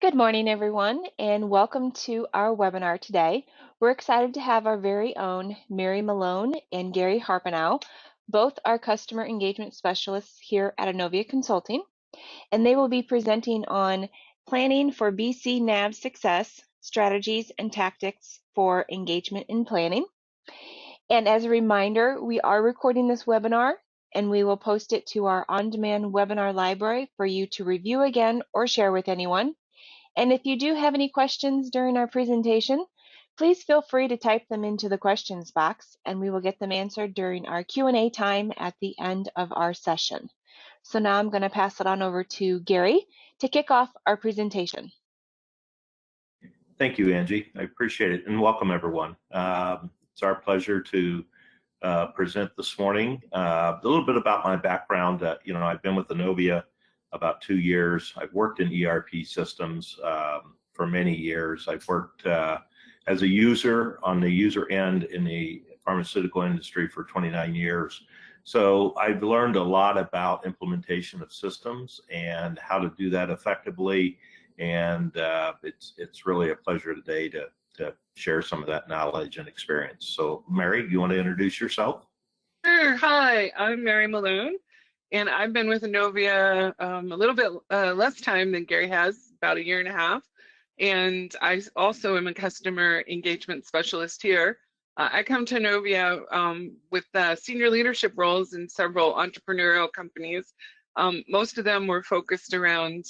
Good morning, everyone, and welcome to our webinar today. We're excited to have our very own Mary Malone and Gary Harpenow, both our customer engagement specialists here at Anovia Consulting, and they will be presenting on planning for BC NAV success, strategies and tactics for engagement in planning. And as a reminder, we are recording this webinar and we will post it to our on-demand webinar library for you to review again or share with anyone. And if you do have any questions during our presentation, please feel free to type them into the questions box and we will get them answered during our Q&A time at the end of our session. So now I'm going to pass it on over to Gary to kick off our presentation. Thank you, Angie. I appreciate it, and welcome everyone. It's our pleasure to present this morning. A little bit about my background. I've been with Anovia about 2 years. I've worked in ERP systems for many years. I've worked as a user on the user end in the pharmaceutical industry for 29 years. So I've learned a lot about implementation of systems and how to do that effectively. And it's really a pleasure today to share some of that knowledge and experience. So Mary, you want to introduce yourself? Sure. Hi, I'm Mary Malone, and I've been with Anovia a little bit less time than Gary has, about 1.5 years. And I also am a customer engagement specialist here. I come to Anovia with senior leadership roles in several entrepreneurial companies. Most of them were focused around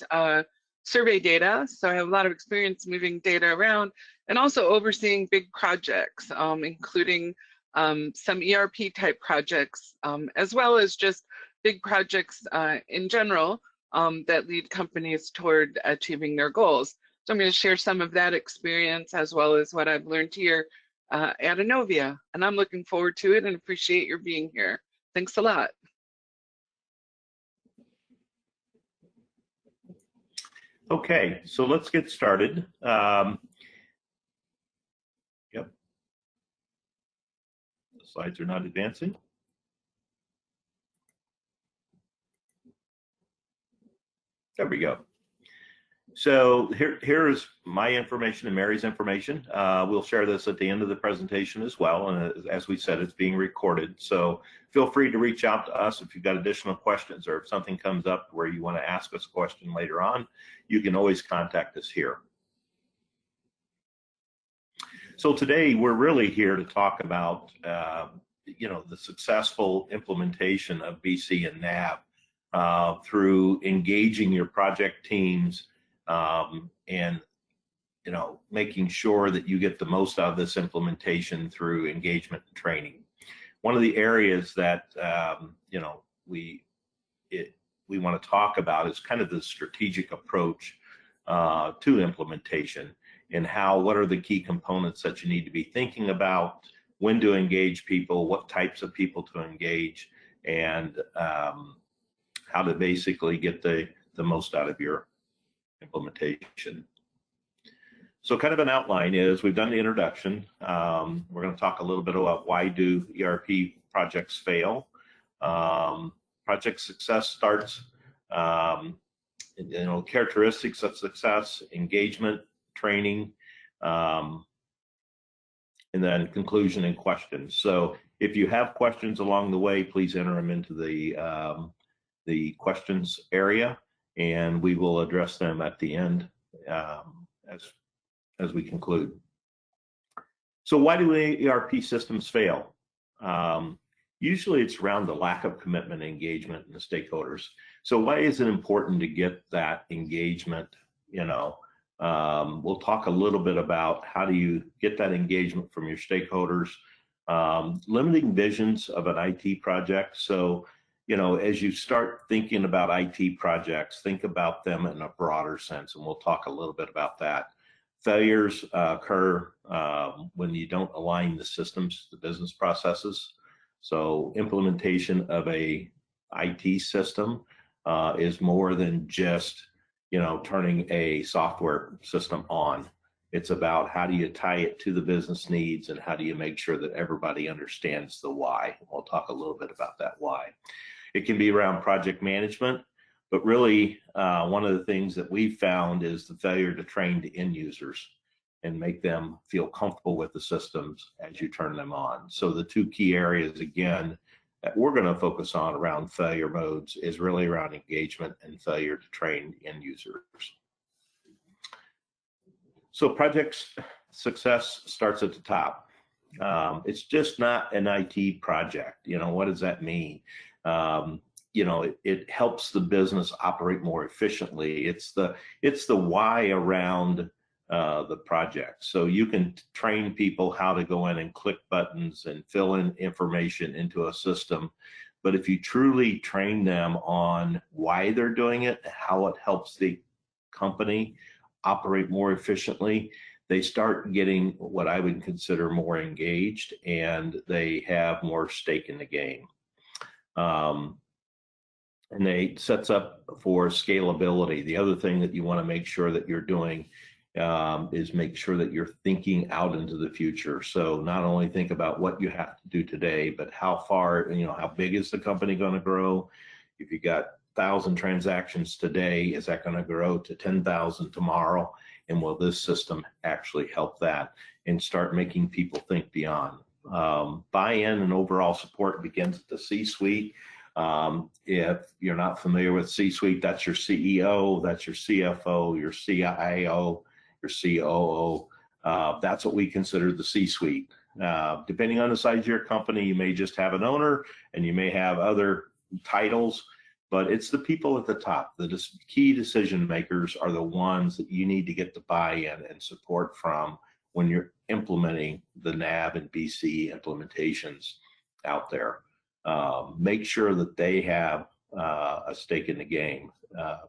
survey data, so I have a lot of experience moving data around and also overseeing big projects, including some ERP type projects, as well as just big projects in general that lead companies toward achieving their goals. So I'm going to share some of that experience as well as what I've learned here at Anovia, and I'm looking forward to it and appreciate your being here. Thanks a lot. Okay, so let's get started. Yep. The slides are not advancing. There we go. So here is my information and Mary's information. We'll share this at the end of the presentation as well. And as we said, it's being recorded. So feel free to reach out to us if you've got additional questions or if something comes up where you want to ask us a question later on, you can always contact us here. So today we're really here to talk about, the successful implementation of BC and NAV through engaging your project teams, and making sure that you get the most out of this implementation through engagement and training. One of the areas that we want to talk about is kind of the strategic approach to implementation and what are the key components that you need to be thinking about, when to engage people, what types of people to engage, and how to basically get the most out of your implementation. So kind of an outline is we've done the introduction. We're going to talk a little bit about why do ERP projects fail. Project success starts, characteristics of success, engagement, training, and then conclusion and questions. So if you have questions along the way, please enter them into the questions area, and we will address them at the end as we conclude. So why do ERP systems fail? Usually it's around the lack of commitment and engagement in the stakeholders. So why is it important to get that engagement? We'll talk a little bit about how do you get that engagement from your stakeholders, limiting visions of an IT project. So as you start thinking about IT projects, think about them in a broader sense, and we'll talk a little bit about that. Failures occur when you don't align the systems to business processes. So implementation of a IT system is more than just, turning a software system on. It's about how do you tie it to the business needs and how do you make sure that everybody understands the why. We'll talk a little bit about that why. It can be around project management. But really, one of the things that we've found is the failure to train the end users and make them feel comfortable with the systems as you turn them on. So the two key areas, again, that we're going to focus on around failure modes is really around engagement and failure to train end users. So project success starts at the top. It's just not an IT project. What does that mean? It helps the business operate more efficiently. It's the why around the project. So you can train people how to go in and click buttons and fill in information into a system. But if you truly train them on why they're doing it, how it helps the company operate more efficiently, they start getting what I would consider more engaged, and they have more stake in the game. And they sets up for scalability. The other thing that you want to make sure that you're doing is make sure that you're thinking out into the future. So not only think about what you have to do today, but how far, how big is the company going to grow? If you got 1,000 transactions today, is that going to grow to 10,000 tomorrow? And will this system actually help that? And start making people think beyond. Buy-in and overall support begins at the C-suite. If you're not familiar with C-suite, that's your CEO, that's your CFO, your CIO, your COO. That's what we consider the C-suite. Depending on the size of your company, you may just have an owner and you may have other titles, but it's the people at the top. The key decision makers are the ones that you need to get the buy-in and support from when you're implementing the NAV and BC implementations out there. Make sure that they have a stake in the game,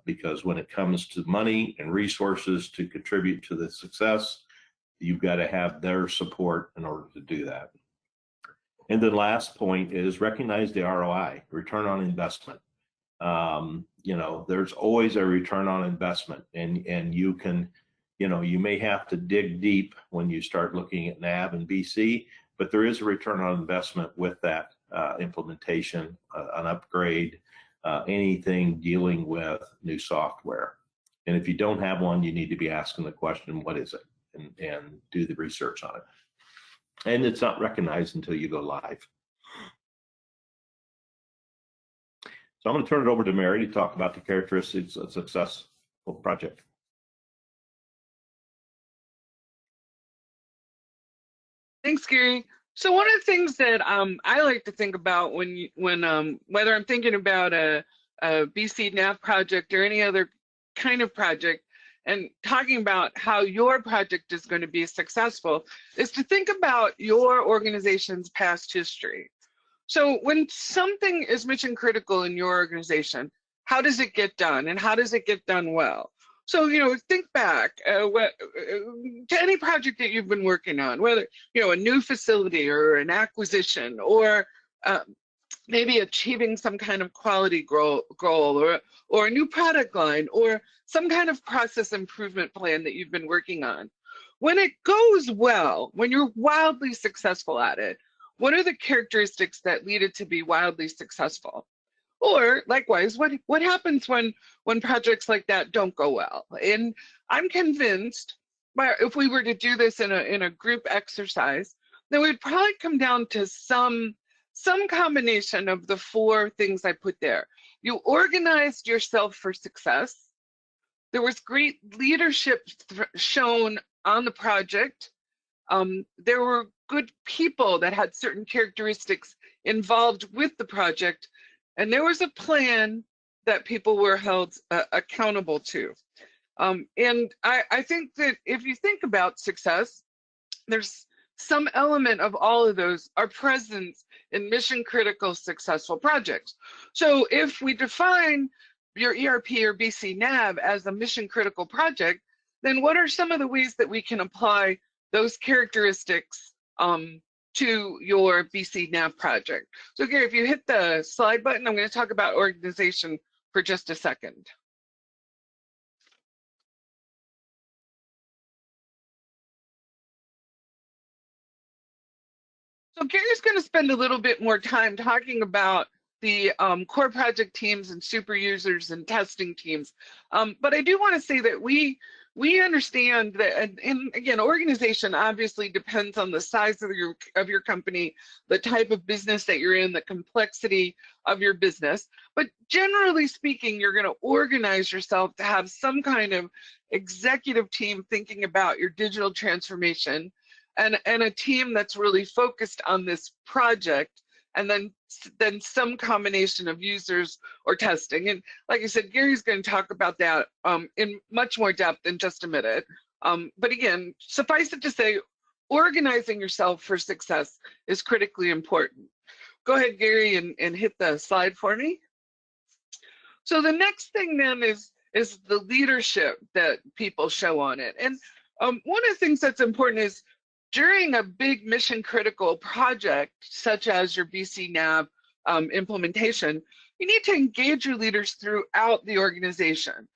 because when it comes to money and resources to contribute to the success, you've got to have their support in order to do that. And the last point is recognize the ROI, return on investment. There's always a return on investment, and you can, you may have to dig deep when you start looking at NAV and BC, but there is a return on investment with that implementation, an upgrade, anything dealing with new software. And if you don't have one, you need to be asking the question, what is it? And do the research on it. And it's not recognized until you go live. So I'm going to turn it over to Mary to talk about the characteristics of a successful project. Thanks, Gary. So one of the things that I like to think about when whether I'm thinking about a BC NAV project or any other kind of project, and talking about how your project is going to be successful, is to think about your organization's past history. So when something is mission critical in your organization, how does it get done, and how does it get done well? So, think back to any project that you've been working on, whether, a new facility or an acquisition, or maybe achieving some kind of quality goal or a new product line, or some kind of process improvement plan that you've been working on. When it goes well, when you're wildly successful at it, what are the characteristics that lead it to be wildly successful? Or likewise, what happens when projects like that don't go well? And I'm convinced, if we were to do this in a group exercise, then we'd probably come down to some combination of the four things I put there. You organized yourself for success. There was great leadership shown on the project. There were good people that had certain characteristics involved with the project, and there was a plan that people were held accountable to. And I think that if you think about success, there's some element of all of those are present in mission critical successful projects. So if we define your ERP or BC NAV as a mission critical project, then what are some of the ways that we can apply those characteristics to your BC NAV project? So Gary, if you hit the slide button, I'm going to talk about organization for just a second. So Gary's going to spend a little bit more time talking about the core project teams and super users and testing teams. But I do want to say that we understand that, and again, organization obviously depends on the size of your company, the type of business that you're in, the complexity of your business. But generally speaking, you're going to organize yourself to have some kind of executive team thinking about your digital transformation, and a team that's really focused on this project, and then some combination of users or testing. And like I said, Gary's going to talk about that in much more depth in just a minute. But again, suffice it to say, organizing yourself for success is critically important. Go ahead, Gary, and hit the slide for me. So the next thing then is the leadership that people show on it. And one of the things that's important is during a big mission critical project, such as your BC NAV implementation, you need to engage your leaders throughout the organization.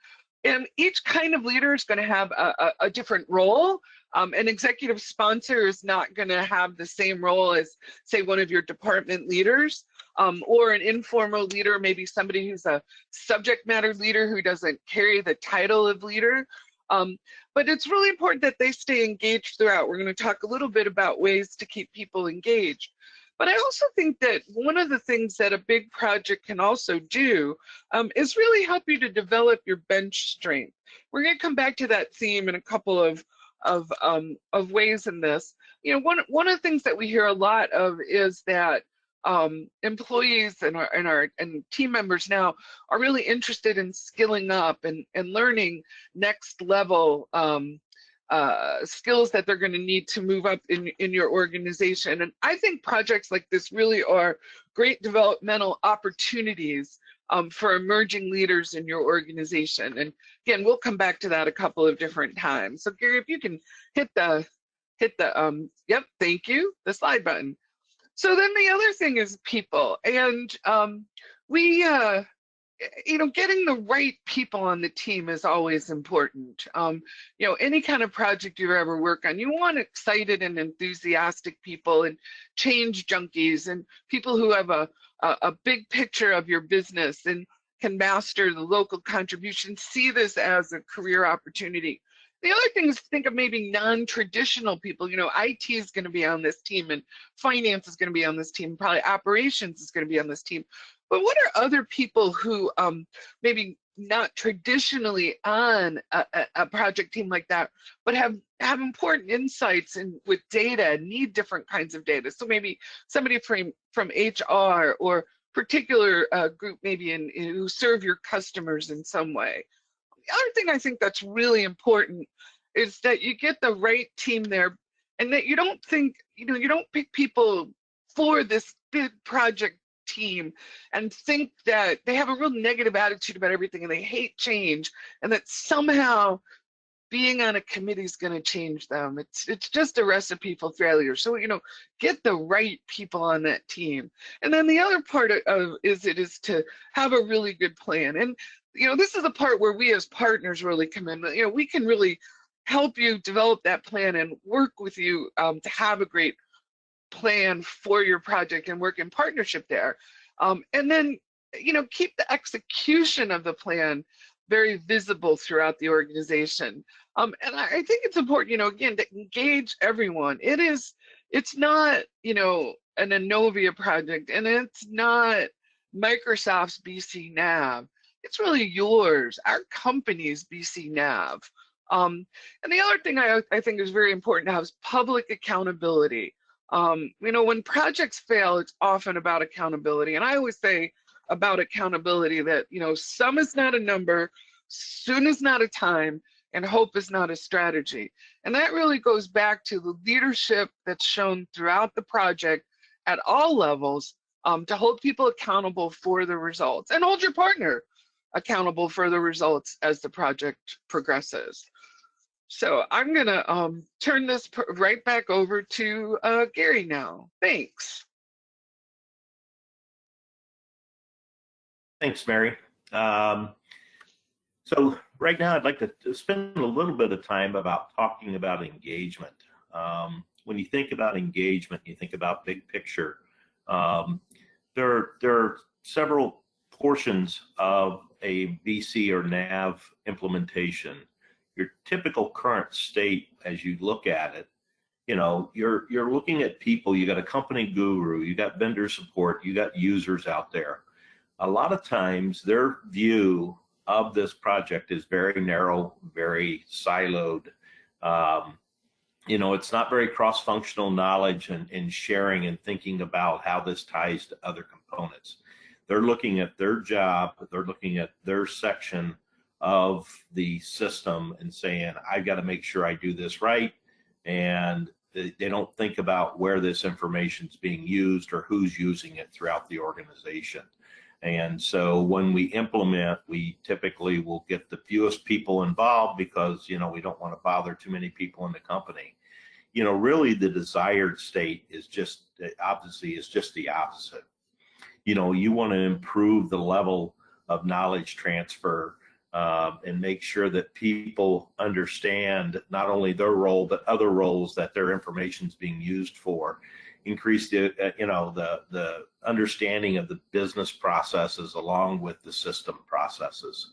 And each kind of leader is going to have a different role. An executive sponsor is not going to have the same role as, say, one of your department leaders, or an informal leader, maybe somebody who's a subject matter leader who doesn't carry the title of leader. But it's really important that they stay engaged throughout. We're going to talk a little bit about ways to keep people engaged. But I also think that one of the things that a big project can also do is really help you to develop your bench strength. We're going to come back to that theme in a couple of ways in this. You know, one of the things that we hear a lot of is that employees and team members now are really interested in skilling up and learning next level skills that they're going to need to move up in your organization. And I think projects like this really are great developmental opportunities for emerging leaders in your organization. And again, we'll come back to that a couple of different times. So Gary, if you can hit the yep, thank you, the slide button. So then the other thing is people, and you know, getting the right people on the team is always important. You know, any kind of project you ever work on, you want excited and enthusiastic people and change junkies and people who have a big picture of your business and can master the local contribution, see this as a career opportunity. The other thing is to think of maybe non-traditional people. You know, IT is going to be on this team, and finance is going to be on this team, probably operations is going to be on this team. But what are other people who maybe not traditionally on a project team like that, but have important insights and with data, need different kinds of data? So maybe somebody from HR or particular group maybe who serve your customers in some way. The other thing I think that's really important is that you get the right team there, and that you don't think, you know, you don't pick people for this big project team and think that they have a real negative attitude about everything and they hate change, and that somehow being on a committee is going to change them. It's just a recipe for failure. So, you know, get the right people on that team. And then the other part of is to have a really good plan. And you know, this is the part where we as partners really come in. You know, we can really help you develop that plan and work with you to have a great plan for your project and work in partnership there. And then, you know, keep the execution of the plan very visible throughout the organization. And I think it's important, you know, again, to engage everyone. It's not, you know, an Innovia project, and it's not Microsoft's BC NAV. It's really yours, our company's BC NAV. And the other thing I think is very important to have is public accountability. You know, when projects fail, it's often about accountability. And I always say about accountability that, you know, sum is not a number, soon is not a time, and hope is not a strategy. And that really goes back to the leadership that's shown throughout the project at all levels to hold people accountable for the results, and hold your partner accountable for the results as the project progresses. So I'm gonna turn this right back over to Gary now. Thanks. Thanks, Mary. So right now I'd like to spend a little bit of time about talking about engagement. When you think about engagement, you think about big picture. There are several portions of a VC or NAV implementation. Your typical current state, as you look at it, you're looking at people. You got a company guru, you got vendor support, you got users out there. A lot of times their view of this project is very narrow, very siloed. It's not very cross-functional knowledge and sharing and thinking about how this ties to other components. They're looking at their job, they're looking at their section of the system and saying, I've got to make sure I do this right. And they don't think about where this information is being used or who's using it throughout the organization. And so when we implement, we typically will get the fewest people involved because, we don't want to bother too many people in the company. Really the desired state is just the opposite. You want to improve the level of knowledge transfer and make sure that people understand not only their role, but other roles that their information is being used for. Increase the understanding of the business processes along with the system processes.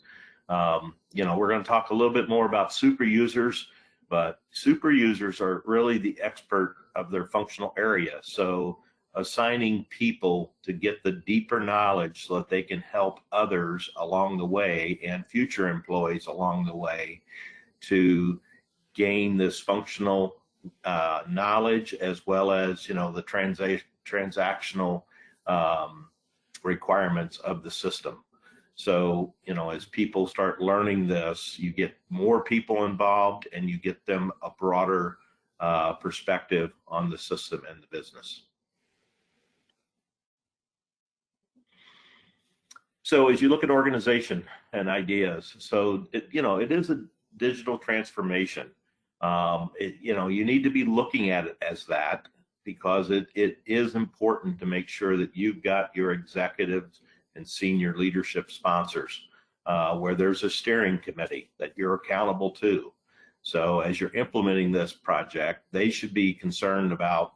We're going to talk a little bit more about super users, but super users are really the expert of their functional area. So assigning people to get the deeper knowledge so that they can help others along the way and future employees along the way to gain this functional knowledge, as well as the transactional requirements of the system. So as people start learning this, you get more people involved and you get them a broader perspective on the system and the business. So as you look at organization and ideas, so it is a digital transformation. You need to be looking at it as that, because it is important to make sure that you've got your executives and senior leadership sponsors, where there's a steering committee that you're accountable to. So as you're implementing this project, they should be concerned about,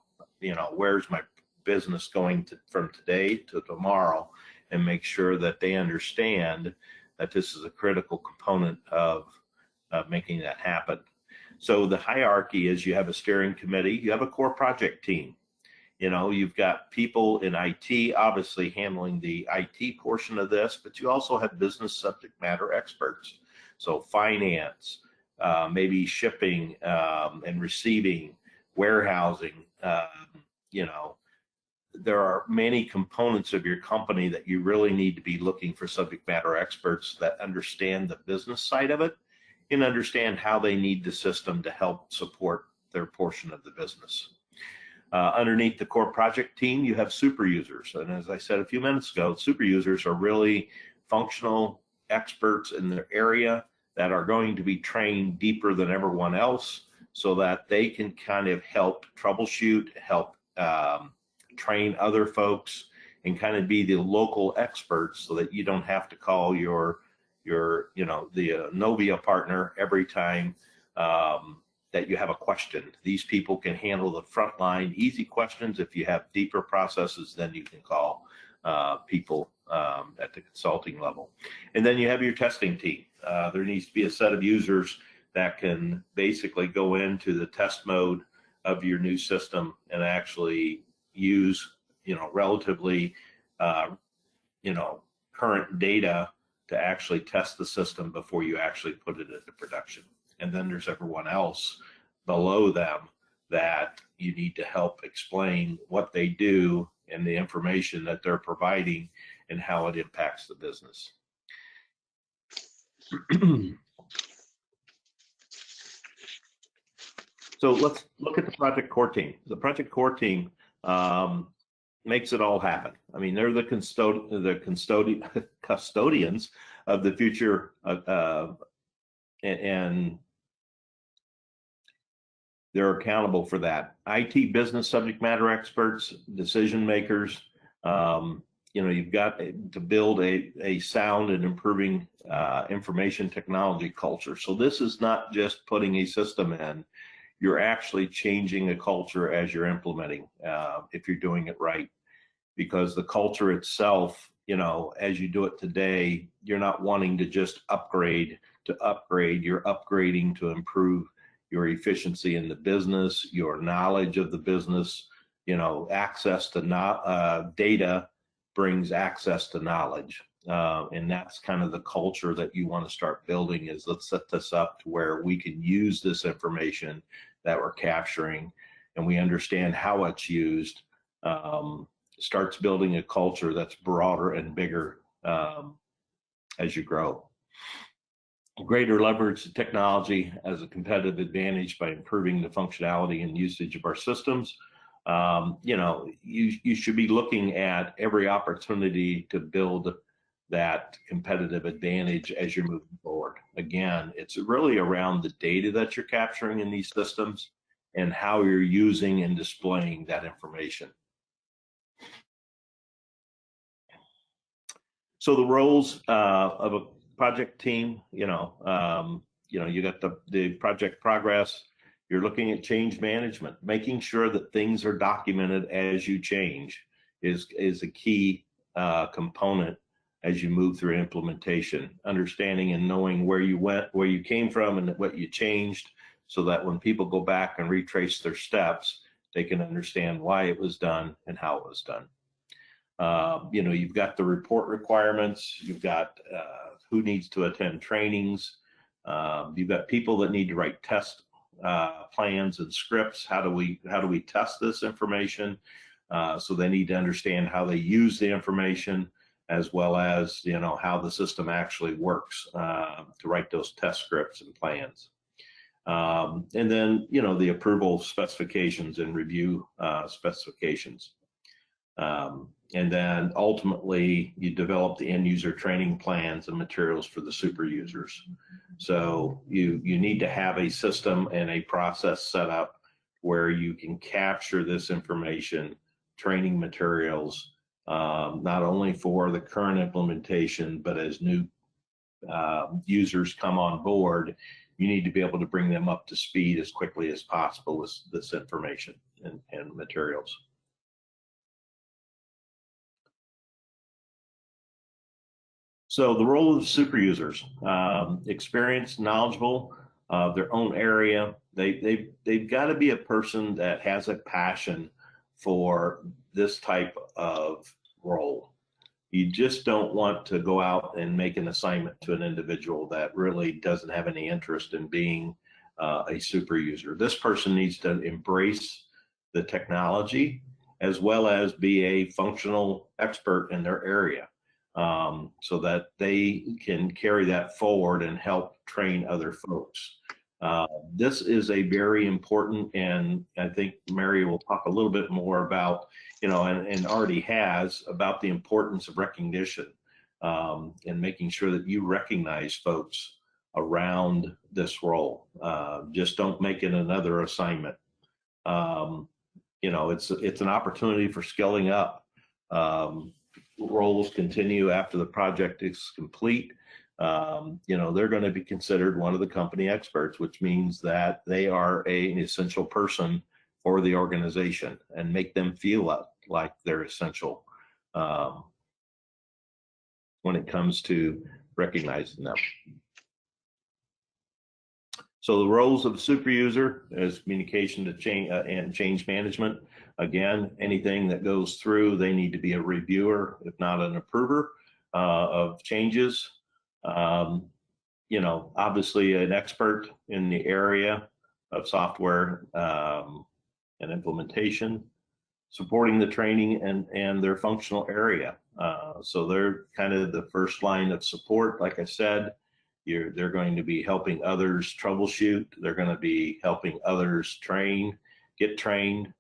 where's my business going from today to tomorrow, and make sure that they understand that this is a critical component of making that happen. So the hierarchy is you have a steering committee, you have a core project team. You've got people in IT obviously handling the IT portion of this, but you also have business subject matter experts. So finance, maybe shipping and receiving, warehousing, there are many components of your company that you really need to be looking for subject matter experts that understand the business side of it and understand how they need the system to help support their portion of the business. Underneath the core project team, you have super users. And as I said a few minutes ago, super users are really functional experts in their area that are going to be trained deeper than everyone else so that they can kind of help troubleshoot, help train other folks, and kind of be the local experts so that you don't have to call the Novia partner every time that you have a question. These people can handle the frontline easy questions. If you have deeper processes, then you can call people at the consulting level. And then you have your testing team. There needs to be a set of users that can basically go into the test mode of your new system and actually use relatively current data to actually test the system before you actually put it into production. And then there's everyone else below them that you need to help explain what they do and the information that they're providing and how it impacts the business. So let's look at the project core team. The project core team makes it all happen. I mean, they're the custodians of the future, and they're accountable for that. IT business subject matter experts, decision makers. You've got to build a sound and improving information technology culture. So this is not just putting a system in. You're actually changing a culture as you're implementing, if you're doing it right, because the culture itself you know, as you do it today, you're not wanting to just upgrade to upgrade, you're upgrading to improve your efficiency in the business, your knowledge of the business, you know, access to data brings access to knowledge. And that's kind of the culture that you want to start building is let's set this up to where we can use this information that we're capturing and we understand how it's used. Starts building a culture that's broader and bigger as you grow. Greater leverage to technology as a competitive advantage by improving the functionality and usage of our systems. You know, you should be looking at every opportunity to build that competitive advantage as you're moving forward. Again, it's really around the data that you're capturing in these systems and how you're using and displaying that information. So the roles of a project team, you know, you got the project progress. You're looking at change management, making sure that things are documented as you change is a key component as you move through implementation. Understanding and knowing where you went, where you came from, and what you changed, so that when people go back and retrace their steps, they can understand why it was done and how it was done. You know, you've got the report requirements, you've got who needs to attend trainings, you've got people that need to write test plans and scripts. How do we test this information? So they need to understand how they use the information, as well as, you know, how the system actually works to write those test scripts and plans. And then, you know, the approval specifications and review specifications. And then ultimately you develop the end user training plans and materials for the super users. So you need to have a system and a process set up where you can capture this information, training materials, not only for the current implementation, but as new users come on board, you need to be able to bring them up to speed as quickly as possible with this information and materials. So the role of super users, experienced, knowledgeable of their own area. They've got to be a person that has a passion for this type of role. You just don't want to go out and make an assignment to an individual that really doesn't have any interest in being a super user. This person needs to embrace the technology as well as be a functional expert in their area. So that they can carry that forward and help train other folks. This is a very important, and I think Mary will talk a little bit more about, you know, and already has, about the importance of recognition and making sure that you recognize folks around this role. Just don't make it another assignment. You know, it's an opportunity for skilling up. Roles continue after the project is complete. You know, they're going to be considered one of the company experts, which means that they are an essential person for the organization and make them feel like they're essential when it comes to recognizing them. So the roles of super user is communication to change and change management. Again, anything that goes through, they need to be a reviewer, if not an approver of changes. You know, obviously an expert in the area of software and implementation, supporting the training and their functional area. So they're kind of the first line of support. Like I said, they're going to be helping others troubleshoot. They're going to be helping others get trained.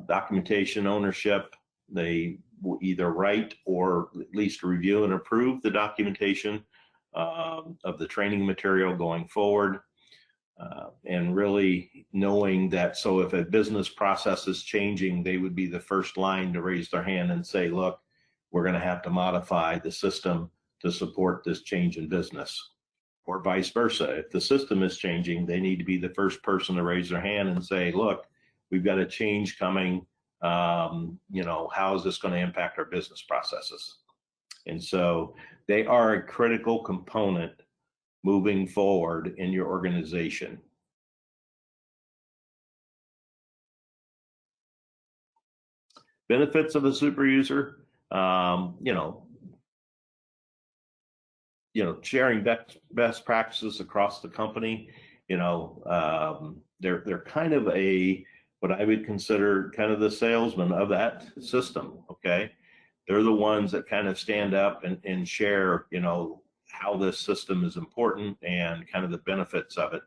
Documentation ownership. They will either write or at least review and approve the documentation of the training material going forward. And really knowing that, so if a business process is changing, they would be the first line to raise their hand and say, look, we're going to have to modify the system to support this change in business, or vice versa. If the system is changing, they need to be the first person to raise their hand and say, look, we've got a change coming. You know, how is this going to impact our business processes? And so they are a critical component moving forward in your organization. Benefits of a super user, sharing best practices across the company. They're kind of what I would consider kind of the salesman of that system. Okay, they're the ones that kind of stand up and share, how this system is important and kind of the benefits of it.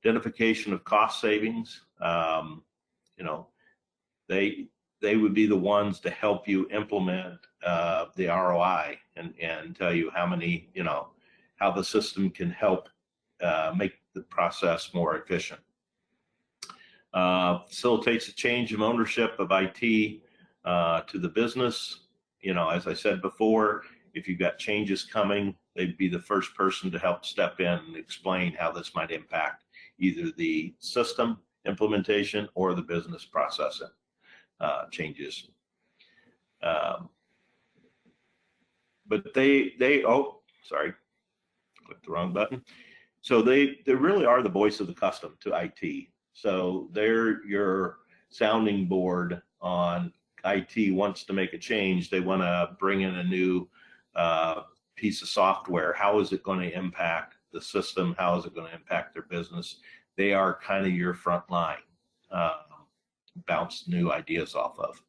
Identification of cost savings. They would be the ones to help you implement the ROI and tell you how the system can help make the process more efficient. Facilitates a change of ownership of IT to the business. As I said before, if you've got changes coming, they'd be the first person to help step in and explain how this might impact either the system implementation or the business processing changes. But sorry, clicked the wrong button. So they really are the voice of the custom to IT. So they're your sounding board on IT wants to make a change. They want to bring in a new piece of software. How is it going to impact the system? How is it going to impact their business? They are kind of your front line, bounce new ideas off of.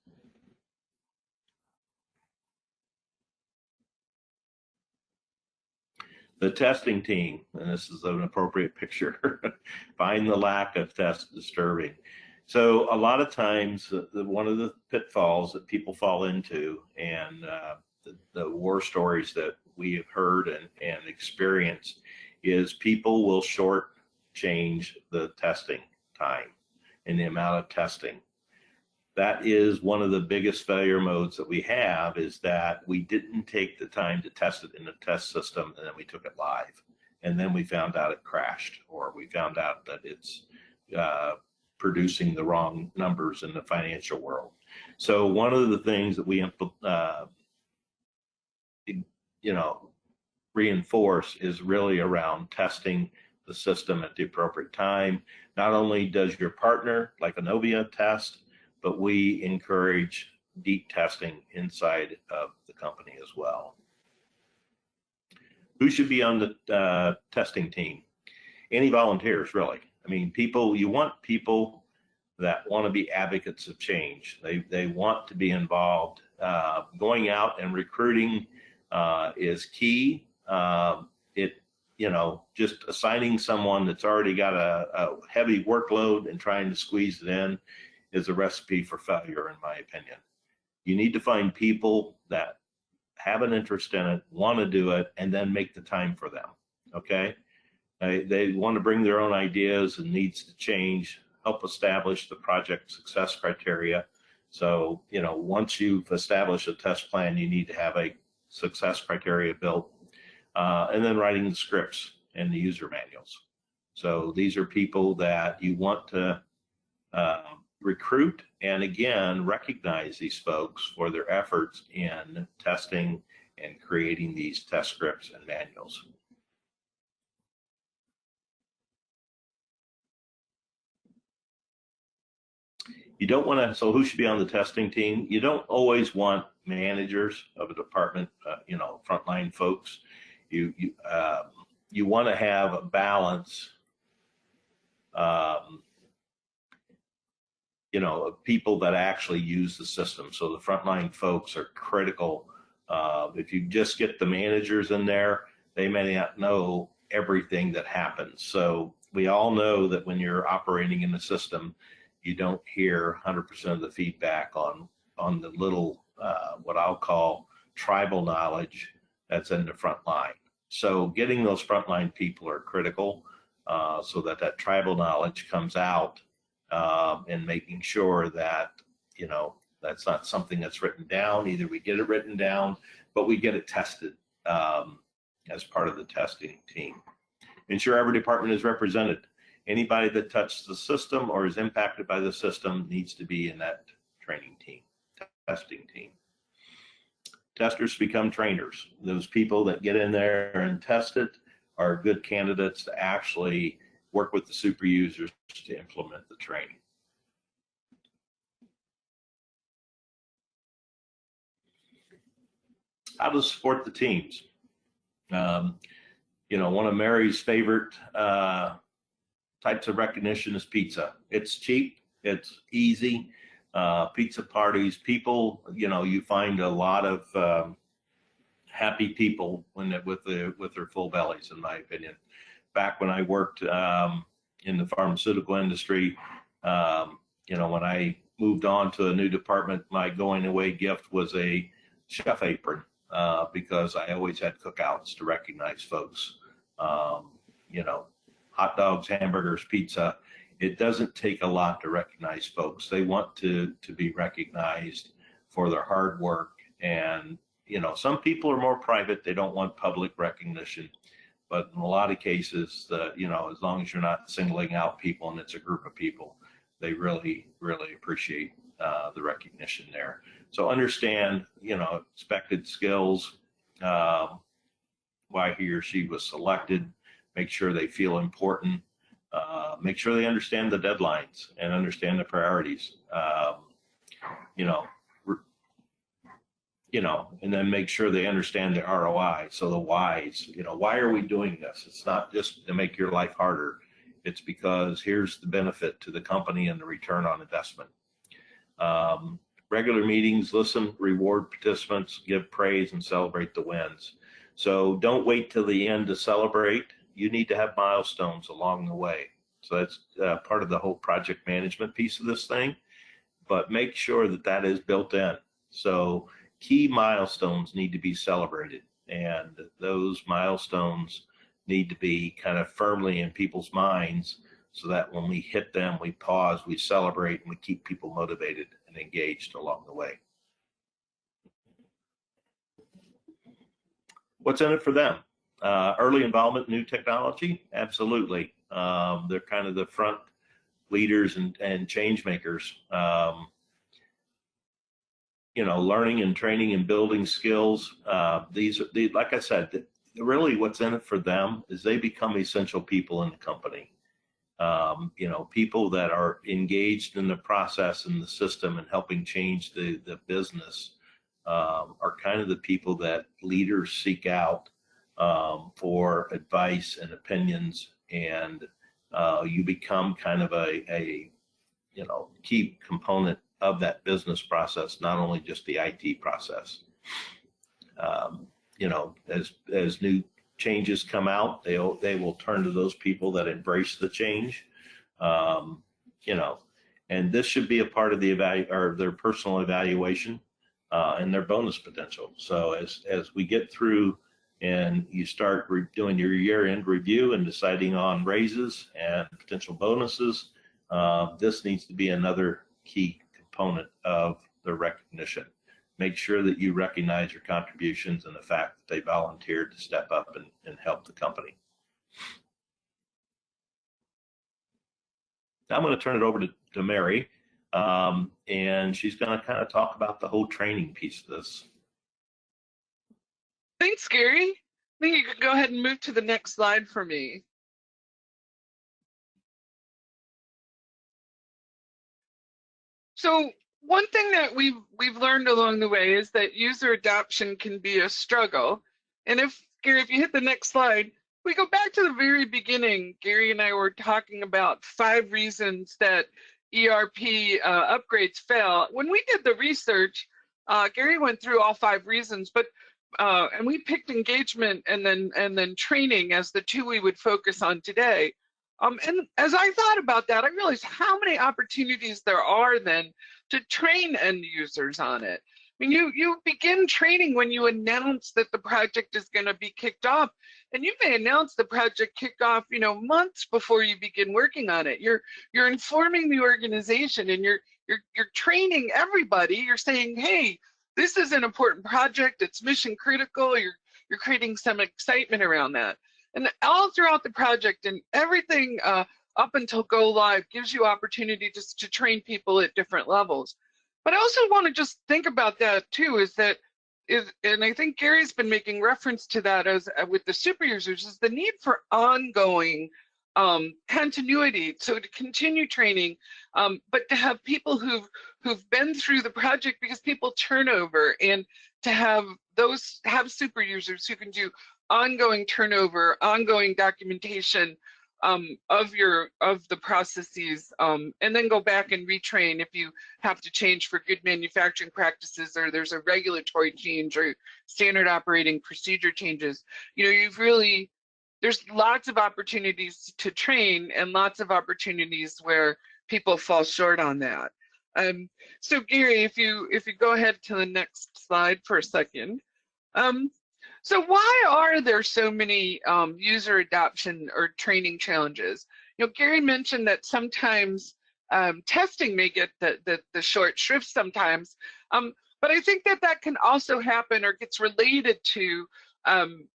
The testing team, and this is an appropriate picture, find the lack of test disturbing. So a lot of times, one of the pitfalls that people fall into, and the war stories that we have heard and experienced, is people will shortchange the testing time and the amount of testing. That is one of the biggest failure modes that we have, is that we didn't take the time to test it in the test system, and then we took it live. And then we found out it crashed, or we found out that it's producing the wrong numbers in the financial world. So one of the things that we reinforce is really around testing the system at the appropriate time. Not only does your partner, like Innovia, test, but we encourage deep testing inside of the company as well. Who should be on the testing team? Any volunteers, really. I mean, you want people that want to be advocates of change. They want to be involved. Going out and recruiting is key. Just assigning someone that's already got a heavy workload and trying to squeeze it in is a recipe for failure, in my opinion. You need to find people that have an interest in it, want to do it, and then make the time for them. Okay? They want to bring their own ideas and needs to change, help establish the project success criteria. So, once you've established a test plan, you need to have a success criteria built, and then writing the scripts and the user manuals. So these are people that you want to recruit, and again, recognize these folks for their efforts in testing and creating these test scripts and manuals. You don't want to, so who should be on the testing team? You don't always want managers of a department, frontline folks. You want to have a balance, of people that actually use the system. So the frontline folks are critical. If you just get the managers in there, they may not know everything that happens. So we all know that when you're operating in the system, you don't hear 100% of the feedback on the little, what I'll call tribal knowledge that's in the front line. So getting those frontline people are critical, so that tribal knowledge comes out, and making sure that, that's not something that's written down. Either we get it written down, but we get it tested as part of the testing team. Ensure every department is represented. Anybody that touches the system or is impacted by the system needs to be in that training team, testing team. testers become trainers. Those people that get in there and test it are good candidates to actually work with the super users to implement the training. How to support the teams. You know, one of Mary's favorite types of recognition is pizza. It's cheap, it's easy. Pizza parties, people, you know, you find a lot of happy people when with their full bellies, in my opinion. Back when I worked in the pharmaceutical industry, you know, when I moved on to a new department, my going away gift was a chef apron because I always had cookouts to recognize folks. You know, hot dogs, hamburgers, pizza. It doesn't take a lot to recognize folks. They want to be recognized for their hard work. And, you know, some people are more private. They don't want public recognition. But in a lot of cases, you know, as long as you're not singling out people and it's a group of people, they really, really appreciate the recognition there. So understand, you know, expected skills, why he or she was selected, make sure they feel important. Make sure they understand the deadlines and understand the priorities. You know, and then make sure they understand the ROI. So the whys, you know, why are we doing this? It's not just to make your life harder. It's because here's the benefit to the company and the return on investment. Regular meetings, listen, reward participants, give praise, and celebrate the wins. So don't wait till the end to celebrate. You need to have milestones along the way. So that's part of the whole project management piece of this thing, but make sure that that is built in. So key milestones need to be celebrated, and those milestones need to be kind of firmly in people's minds so that when we hit them, we pause, we celebrate, and we keep people motivated and engaged along the way. What's in it for them? Early involvement in new technology? Absolutely. They're kind of the front leaders and change makers. You know, learning and training and building skills. These, like I said, really what's in it for them is they become essential people in the company. You know, people that are engaged in the process and the system and helping change the business are kind of the people that leaders seek out for advice and opinions, and you become kind of a you know, key component of that business process, not only just the IT process. You know, as new changes come out, they will turn to those people that embrace the change. You know, and this should be a part of the their personal evaluation and their bonus potential. So as we get through and you start doing your year-end review and deciding on raises and potential bonuses, this needs to be another key component of the recognition. Make sure that you recognize your contributions and the fact that they volunteered to step up and help the company. Now I'm going to turn it over to Mary, and she's going to kind of talk about the whole training piece of this. Thanks, Gary. I think you could go ahead and move to the next slide for me. So one thing that we've learned along the way is that user adoption can be a struggle. And Gary, if you hit the next slide, we go back to the very beginning. Gary and I were talking about 5 reasons that ERP upgrades fail. When we did the research, Gary went through all 5 reasons, but and we picked engagement and then training as the 2 we would focus on today. And as I thought about that, I realized how many opportunities there are then to train end users on it. I mean, you begin training when you announce that the project is going to be kicked off, and you may announce the project kickoff, you know, months before you begin working on it. You're informing the organization, and you're training everybody. You're saying, hey, this is an important project. It's mission critical. You're creating some excitement around that. And all throughout the project and everything up until go live gives you opportunity to train people at different levels. But I also want to just think about that too, is that is, and I think Gary's been making reference to that as with the super users, is the need for ongoing continuity. So to continue training, but to have people who've been through the project, because people turn over, and to have super users who can do ongoing turnover, ongoing documentation of the processes, and then go back and retrain if you have to change for good manufacturing practices, or there's a regulatory change or standard operating procedure changes. You know, there's lots of opportunities to train and lots of opportunities where people fall short on that. So Gary, if you go ahead to the next slide for a second. So why are there so many user adoption or training challenges? You know, Gary mentioned that sometimes testing may get the short shrift sometimes, but I think that can also happen or gets related to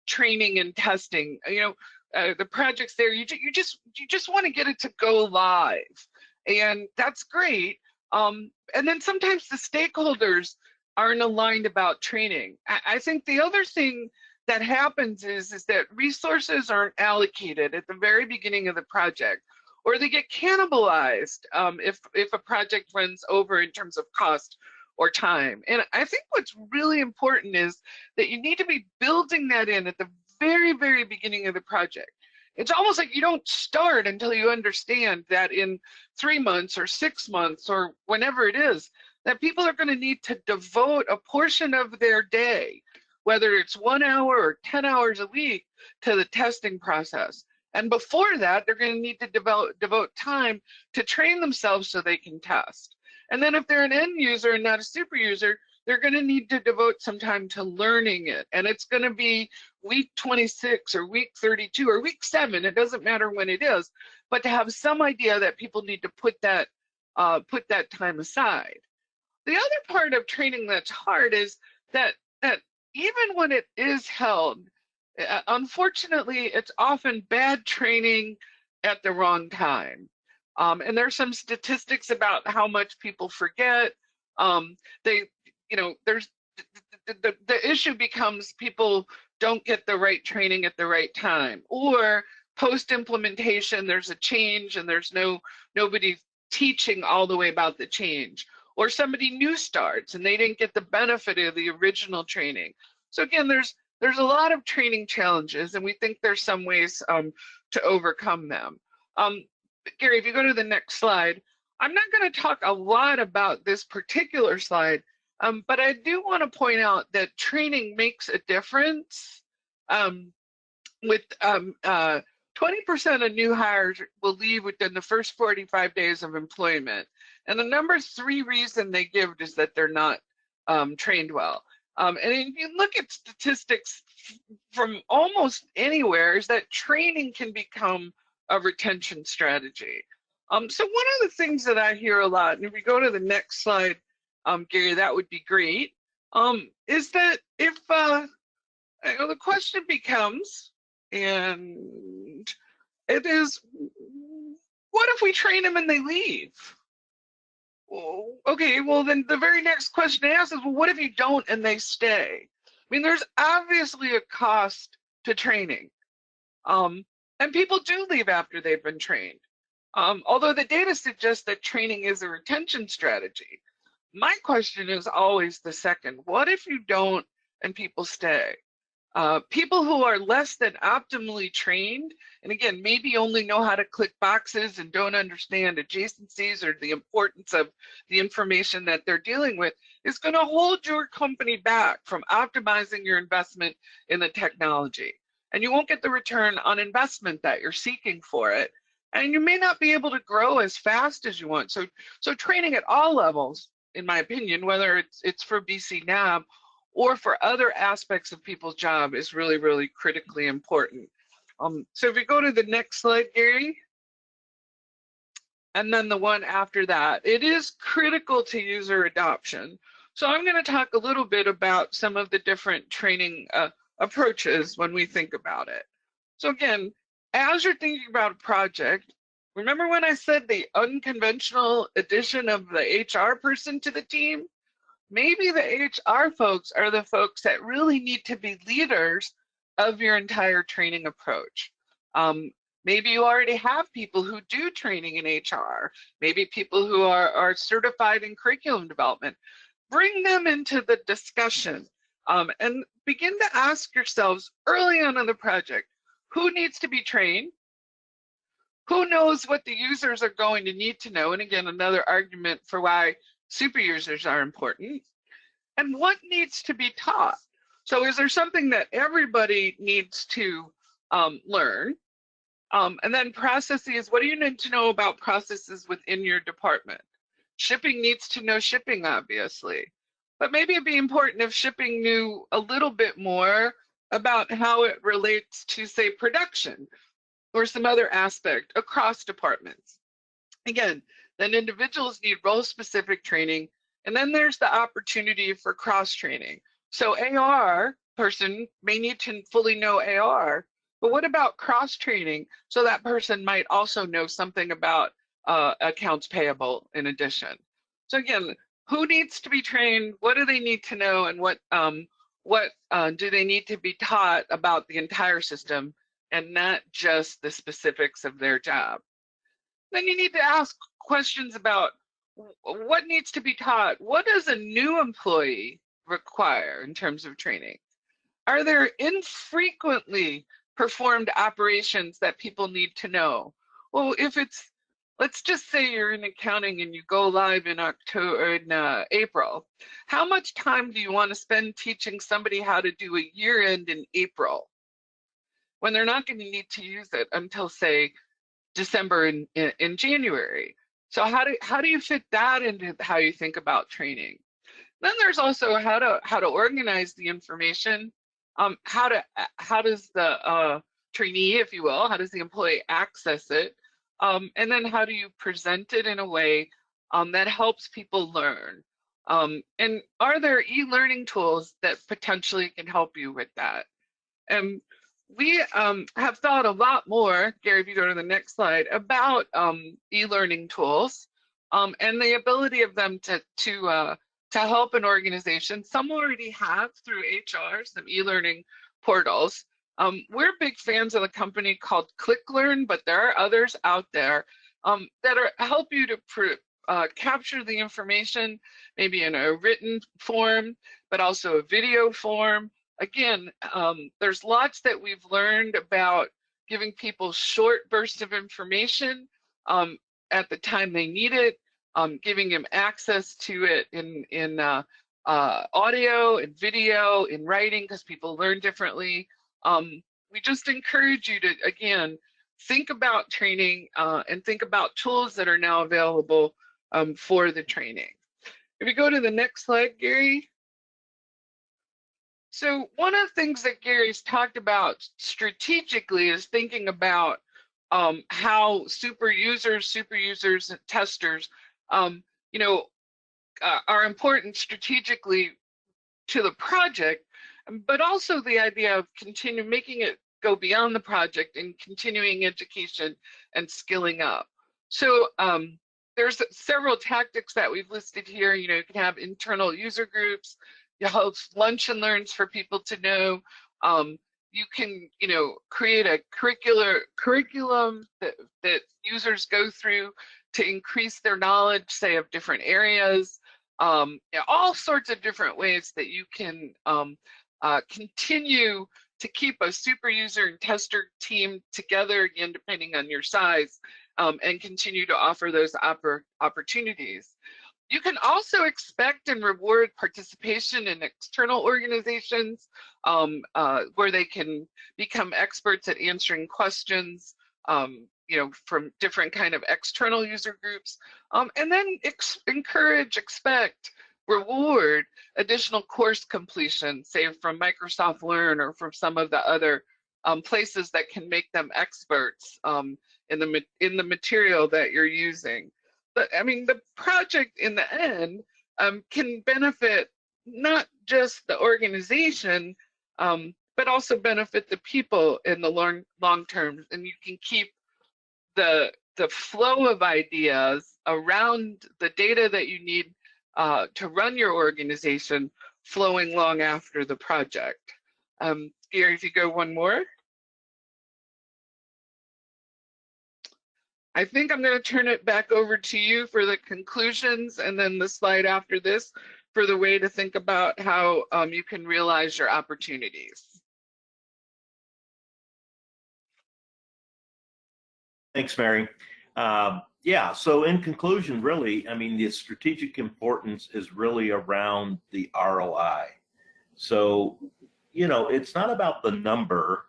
training and testing. You know, the projects there, you just want to get it to go live, and that's great. And then sometimes the stakeholders aren't aligned about training. I think the other thing that happens is that resources aren't allocated at the very beginning of the project, or they get cannibalized if a project runs over in terms of cost or time. And I think what's really important is that you need to be building that in at the very, very beginning of the project. It's almost like you don't start until you understand that in 3 months or 6 months or whenever it is, that people are going to need to devote a portion of their day, whether it's 1 hour or 10 hours a week, to the testing process. And before that, they're going to need to devote time to train themselves so they can test. And then if they're an end user and not a super user, they're going to need to devote some time to learning it. And it's going to be week 26 or week 32 or week 7. It doesn't matter when it is, but to have some idea that people need to put that time aside. The other part of training that's hard is that even when it is held, unfortunately, it's often bad training at the wrong time. And there's some statistics about how much people forget. There's the issue becomes people don't get the right training at the right time, or post-implementation, there's a change and there's nobody teaching all the way about the change. Or somebody new starts and they didn't get the benefit of the original training. So again, there's a lot of training challenges, and we think there's some ways to overcome them. Gary, if you go to the next slide, I'm not going to talk a lot about this particular slide, but I do want to point out that training makes a difference. With 20% of new hires will leave within the first 45 days of employment. And the number 3 reason they give is that they're not trained well. And if you look at statistics from almost anywhere, is that training can become a retention strategy. So one of the things that I hear a lot, and if we go to the next slide, Gary, that would be great, is that if the question becomes, and it is, what if we train them and they leave? Okay, well then the very next question to ask is, well, what if you don't and they stay? I mean, there's obviously a cost to training. And people do leave after they've been trained. Although the data suggests that training is a retention strategy. My question is always the second, what if you don't and people stay? People who are less than optimally trained, and again, maybe only know how to click boxes and don't understand adjacencies or the importance of the information that they're dealing with, is going to hold your company back from optimizing your investment in the technology. And you won't get the return on investment that you're seeking for it. And you may not be able to grow as fast as you want. So training at all levels, in my opinion, whether it's for BC NAV or for other aspects of people's job, is really, really critically important. So if you go to the next slide, Gary, and then the one after that, it is critical to user adoption. So I'm going to talk a little bit about some of the different training approaches when we think about it. So again, as you're thinking about a project, remember when I said the unconventional addition of the HR person to the team? maybe the HR folks are the folks that really need to be leaders of your entire training approach. Maybe you already have people who do training in HR, maybe people who are certified in curriculum development. Bring them into the discussion and begin to ask yourselves early on in the project, who needs to be trained? Who knows what the users are going to need to know? And again, another argument for why super users are important. And what needs to be taught? So is there something that everybody needs to learn? And then processes, what do you need to know about processes within your department? Shipping needs to know shipping, obviously. But maybe it'd be important if shipping knew a little bit more about how it relates to, say, production or some other aspect across departments. Again, then individuals need role-specific training, and then there's the opportunity for cross-training. So AR person may need to fully know AR, but what about cross-training? So that person might also know something about accounts payable in addition. So again, who needs to be trained? What do they need to know? And what do they need to be taught about the entire system and not just the specifics of their job? Then you need to ask questions about what needs to be taught. What does a new employee require in terms of training? Are there infrequently performed operations that people need to know? Well, if it's, let's just say you're in accounting and you go live in April. How much time do you want to spend teaching somebody how to do a year end in April when they're not going to need to use it until, say, December in January? So how do you fit that into how you think about training? Then there's also how to organize the information. How does the trainee, if you will, how does the employee access it? And then how do you present it in a way that helps people learn? And are there e-learning tools that potentially can help you with that? And we have thought a lot more, Gary, if you go to the next slide, about e-learning tools and the ability of them to help an organization. Some already have through HR, some e-learning portals. We're big fans of a company called ClickLearn, but there are others out there that help you to capture the information, maybe in a written form, but also a video form. Again, there's lots that we've learned about giving people short bursts of information at the time they need it, giving them access to it in audio, in video, in writing, because people learn differently. We just encourage you to, again, think about training and think about tools that are now available for the training. If you go to the next slide, Gary. So one of the things that Gary's talked about strategically is thinking about how super users, and testers, are important strategically to the project, but also the idea of making it go beyond the project and continuing education and skilling up. So there's several tactics that we've listed here. You can have internal user groups. You host lunch and learns for people to know. You can, create a curriculum that users go through to increase their knowledge, say, of different areas. All sorts of different ways that you can continue to keep a super user and tester team together, again, depending on your size, and continue to offer those opportunities. You can also expect and reward participation in external organizations where they can become experts at answering questions, from different kind of external user groups, and then encourage, expect, reward additional course completion, say from Microsoft Learn or from some of the other places that can make them experts in the material that you're using. But I mean, the project in the end can benefit not just the organization, but also benefit the people in the long term. And you can keep the flow of ideas around the data that you need to run your organization flowing long after the project. Gary, if you go one more. I think I'm going to turn it back over to you for the conclusions, and then the slide after this for the way to think about how you can realize your opportunities. Thanks, Mary. Yeah, so in conclusion, really, I mean, the strategic importance is really around the ROI. So, you know, it's not about the number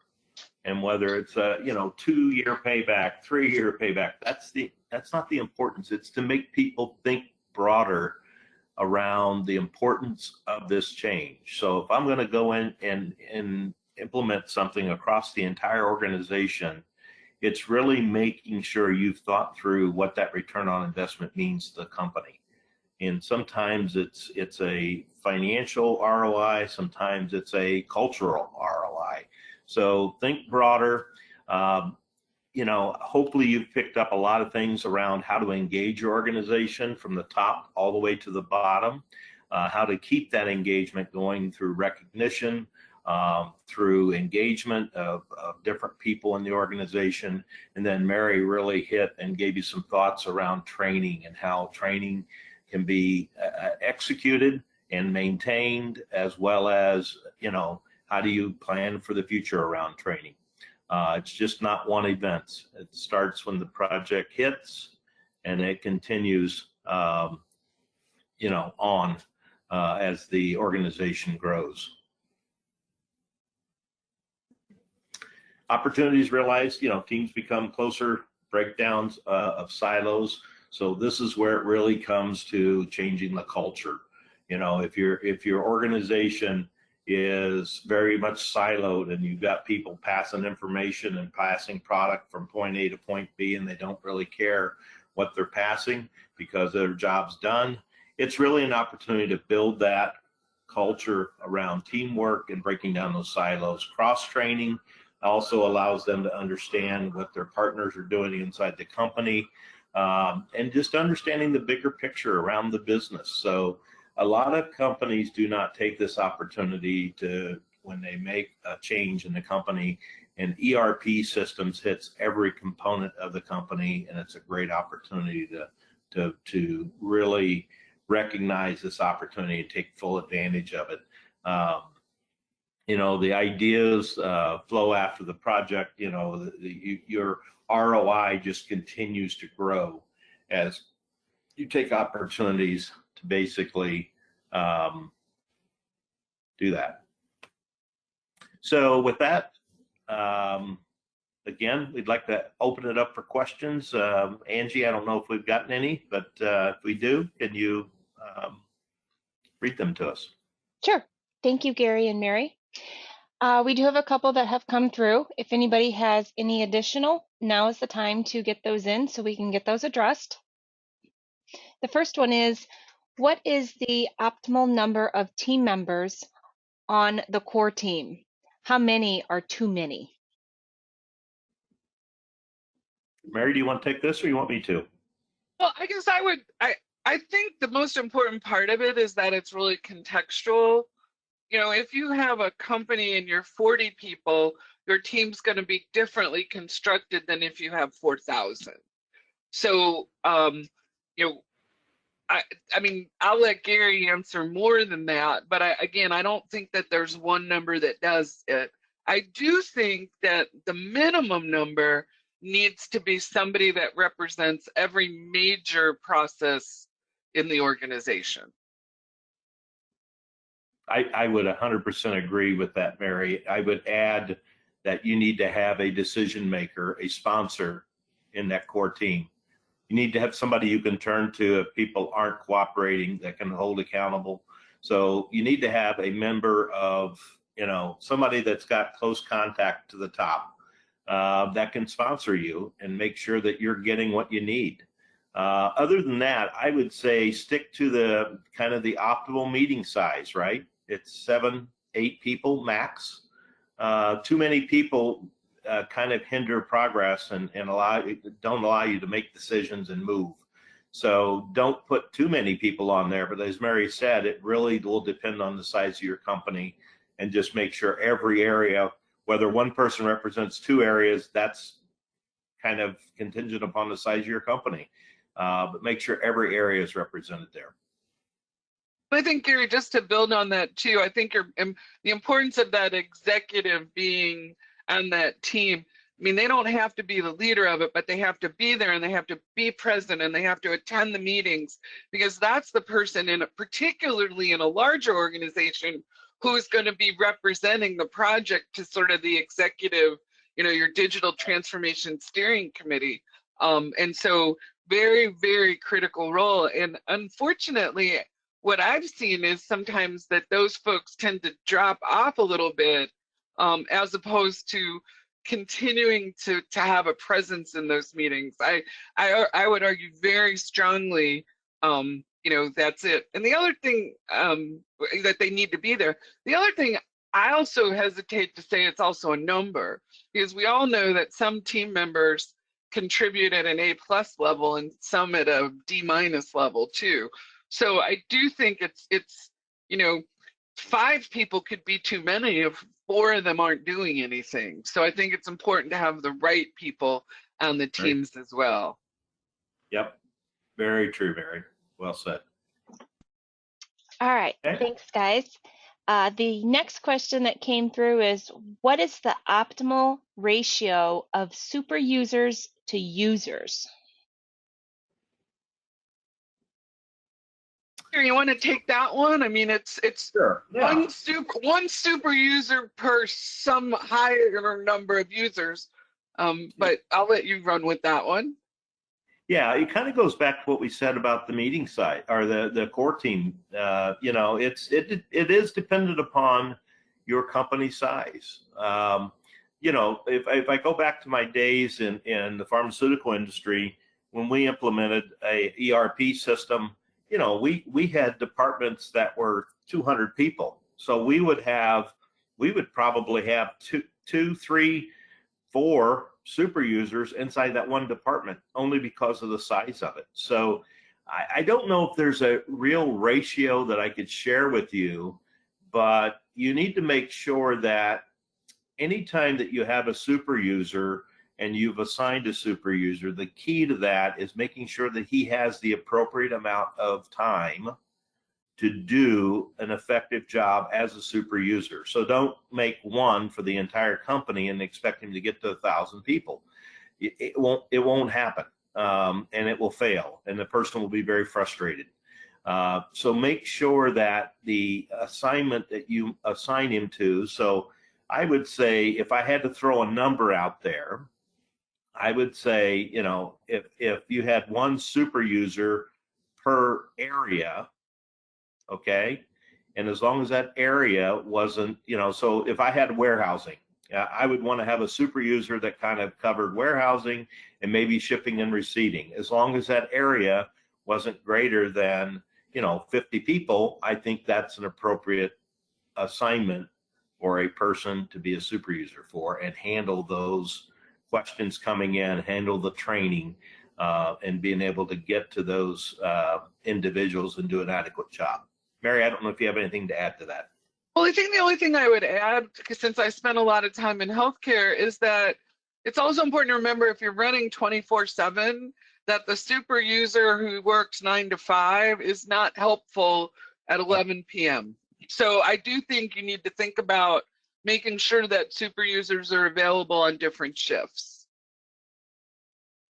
and whether it's a, you know, 2-year payback, 3-year payback. That's not the importance. It's to make people think broader around the importance of this change. So if I'm going to go in and implement something across the entire organization, it's really making sure you've thought through what that return on investment means to the company. And sometimes it's a financial ROI, sometimes it's a cultural ROI. So think broader. You know, hopefully you've picked up a lot of things around how to engage your organization from the top all the way to the bottom, how to keep that engagement going through recognition, through engagement of different people in the organization. And then Mary really hit and gave you some thoughts around training and how training can be executed and maintained, as well as, you know, how do you plan for the future around training? It's just not one event. It starts when the project hits and it continues, you know, on as the organization grows. Opportunities realized, you know, teams become closer, breakdowns of silos. So this is where it really comes to changing the culture. You know, if your organization is very much siloed and you've got people passing information and passing product from point A to point B, and they don't really care what they're passing because their job's done, it's really an opportunity to build that culture around teamwork and breaking down those silos. Cross-training also allows them to understand what their partners are doing inside the company, and just understanding the bigger picture around the business. So a lot of companies do not take this opportunity to, when they make a change in the company, and ERP systems hits every component of the company, and it's a great opportunity to really recognize this opportunity and take full advantage of it. You know, the ideas flow after the project. You know, your ROI just continues to grow as you take opportunities to basically do that. So with that, again, we'd like to open it up for questions. Angie, I don't know if we've gotten any, but if we do, can you read them to us? Sure. Thank you, Gary and Mary. We do have a couple that have come through. If anybody has any additional, now is the time to get those in so we can get those addressed. The first one is, what is the optimal number of team members on the core team? How many are too many? Mary, do you want to take this or you want me to? Well, I guess I think the most important part of it is that it's really contextual. You know, if you have a company and you're 40 people, your team's going to be differently constructed than if you have 4,000. So, you know, I mean, I'll let Gary answer more than that, but again, I don't think that there's one number that does it. I do think that the minimum number needs to be somebody that represents every major process in the organization. I would 100% agree with that, Mary. I would add that you need to have a decision maker, a sponsor in that core team. You need to have somebody you can turn to if people aren't cooperating, that can hold accountable. So you need to have a member of, you know, somebody that's got close contact to the top that can sponsor you and make sure that you're getting what you need. Other than that, I would say stick to the kind of the optimal meeting size, right? It's 7, 8 people max. Too many people kind of hinder progress and don't allow you to make decisions and move. So don't put too many people on there, but as Mary said, it really will depend on the size of your company, and just make sure every area, whether one person represents two areas, that's kind of contingent upon the size of your company. But make sure every area is represented there. I think, Gary, just to build on that too, I think the importance of that executive being on that team. I mean, they don't have to be the leader of it, but they have to be there, and they have to be present, and they have to attend the meetings, because that's the person, particularly in a larger organization, who is going to be representing the project to sort of the executive, your digital transformation steering committee. And so very, very critical role. And unfortunately, what I've seen is sometimes that those folks tend to drop off a little bit, as opposed to continuing to have a presence in those meetings. I would argue very strongly, that's it. And the other thing, that they need to be there. The other thing, I also hesitate to say it's also a number, because we all know that some team members contribute at an A+ level and some at a D- level too. So I do think it's 5 people could be too many if 4 of them aren't doing anything. So I think it's important to have the right people on the teams as well. Yep, very true, Mary. Well said. All right, Okay. thanks, guys. The next question that came through is, what is the optimal ratio of super users to users? Here, you want to take that one? I mean, it's Sure. Yeah. one super user per some higher number of users. But I'll let you run with that one. Yeah, it kind of goes back to what we said about the meeting site or the core team. It is dependent upon your company size. If I go back to my days in the pharmaceutical industry, when we implemented a ERP system, we had departments that were 200 people. So we would probably have two, 3, 4 super users inside that one department, only because of the size of it. So I don't know if there's a real ratio that I could share with you, but you need to make sure that anytime that you have a super user and you've assigned a super user, the key to that is making sure that he has the appropriate amount of time to do an effective job as a super user. So don't make one for the entire company and expect him to get to 1,000 people. It won't happen, and it will fail, and the person will be very frustrated. So make sure that the assignment that you assign him to, so I would say, if I had to throw a number out there, I would say, if you had one super user per area, okay, and as long as that area wasn't, so if I had warehousing, I would want to have a super user that kind of covered warehousing and maybe shipping and receiving. As long as that area wasn't greater than 50 people, I think that's an appropriate assignment for a person to be a super user for, and handle those questions coming in, handle the training, and being able to get to those individuals and do an adequate job. Mary, I don't know if you have anything to add to that. Well, I think the only thing I would add, because since I spent a lot of time in healthcare, is that it's also important to remember, if you're running 24/7, that the super user who works 9 to 5 is not helpful at 11 p.m. So I do think you need to think about making sure that super users are available on different shifts.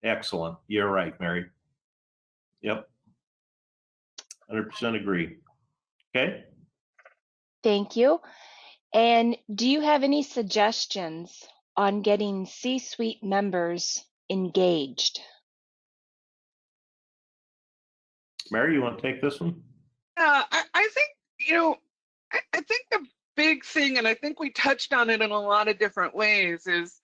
Excellent. You're right, Mary. Yep. 100% agree. Okay. Thank you. And do you have any suggestions on getting C-suite members engaged? Mary, you want to take this one? I think, I think the big thing, and I think we touched on it in a lot of different ways, is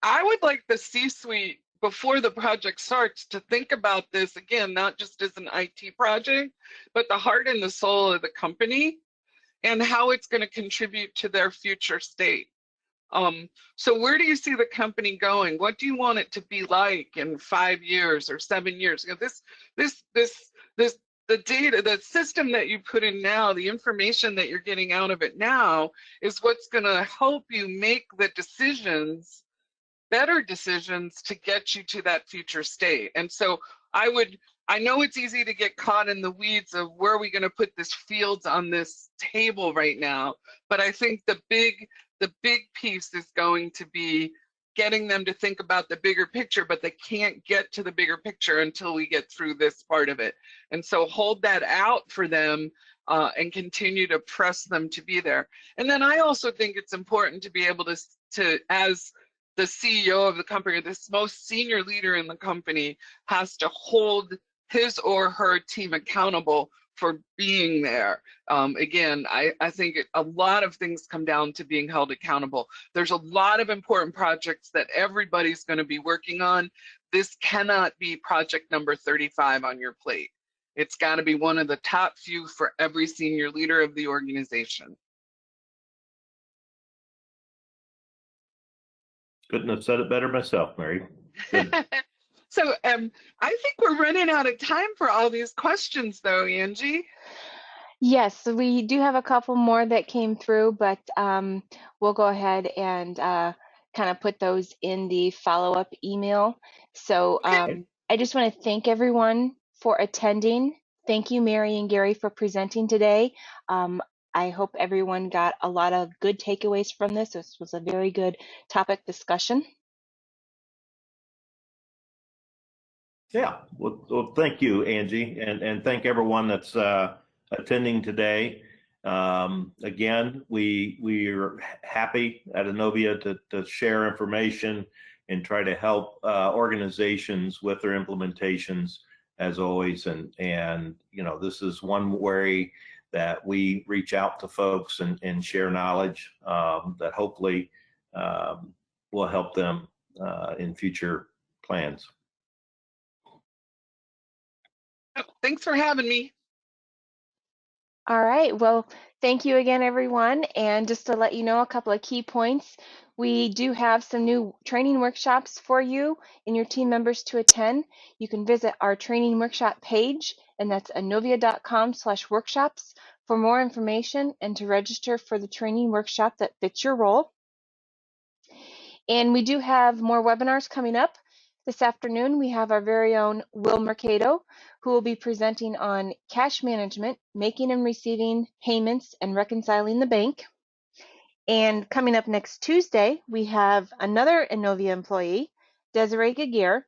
I would like the C-suite, before the project starts, to think about this again, not just as an IT project, but the heart and the soul of the company and how it's going to contribute to their future state. So where do you see the company going? What do you want it to be like in 5 years or 7 years? You know, this the data, the system that you put in now, the information that you're getting out of it now is what's going to help you make the decisions, better decisions to get you to that future state. And so I know it's easy to get caught in the weeds of where are we going to put this fields on this table right now, but I think the big piece is going to be getting them to think about the bigger picture, but they can't get to the bigger picture until we get through this part of it. And so hold that out for them and continue to press them to be there. And then I also think it's important to be able to as the CEO of the company, this most senior leader in the company, has to hold his or her team accountable for being there. Again, I think a lot of things come down to being held accountable. There's a lot of important projects that everybody's going to be working on. This cannot be project number 35 on your plate. It's got to be one of the top few for every senior leader of the organization. Couldn't have said it better myself, Mary. So I think we're running out of time for all these questions, though, Angie. Yes, we do have a couple more that came through, but we'll go ahead and kind of put those in the follow-up email. So Okay. I just want to thank everyone for attending. Thank you, Mary and Gary, for presenting today. I hope everyone got a lot of good takeaways from this. This was a very good topic discussion. Yeah, well, thank you, Angie, and thank everyone that's attending today. Again, we are happy at Innovia to share information and try to help organizations with their implementations as always. And you know, this is one way that we reach out to folks and share knowledge that hopefully will help them in future plans. Thanks for having me. All right, well, thank you again, everyone. And just to let you know a couple of key points, we do have some new training workshops for you and your team members to attend. You can visit our training workshop page, and that's innovia.com/workshops for more information and to register for the training workshop that fits your role. And we do have more webinars coming up. This afternoon, we have our very own Will Mercado, who will be presenting on cash management, making and receiving payments, and reconciling the bank. And coming up next Tuesday, we have another Innovia employee, Desiree Gaguerre,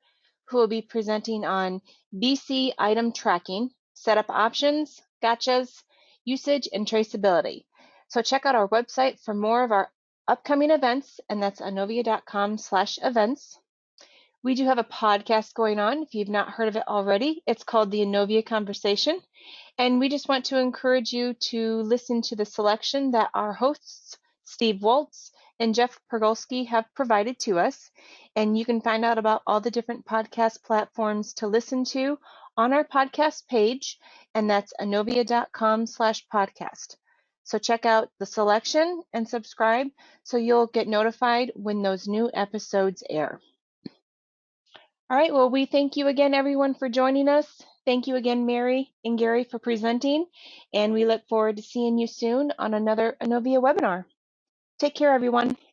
who will be presenting on BC item tracking, setup options, gotchas, usage, and traceability. So check out our website for more of our upcoming events, and that's innovia.com/events. We do have a podcast going on. If you've not heard of it already, it's called the Innovia Conversation. And we just want to encourage you to listen to the selection that our hosts, Steve Waltz and Jeff Pergolski, have provided to us. And you can find out about all the different podcast platforms to listen to on our podcast page, and that's innovia.com/podcast. So check out the selection and subscribe so you'll get notified when those new episodes air. All right, well, we thank you again, everyone, for joining us. Thank you again, Mary and Gary, for presenting, and we look forward to seeing you soon on another Innovia webinar. Take care, everyone.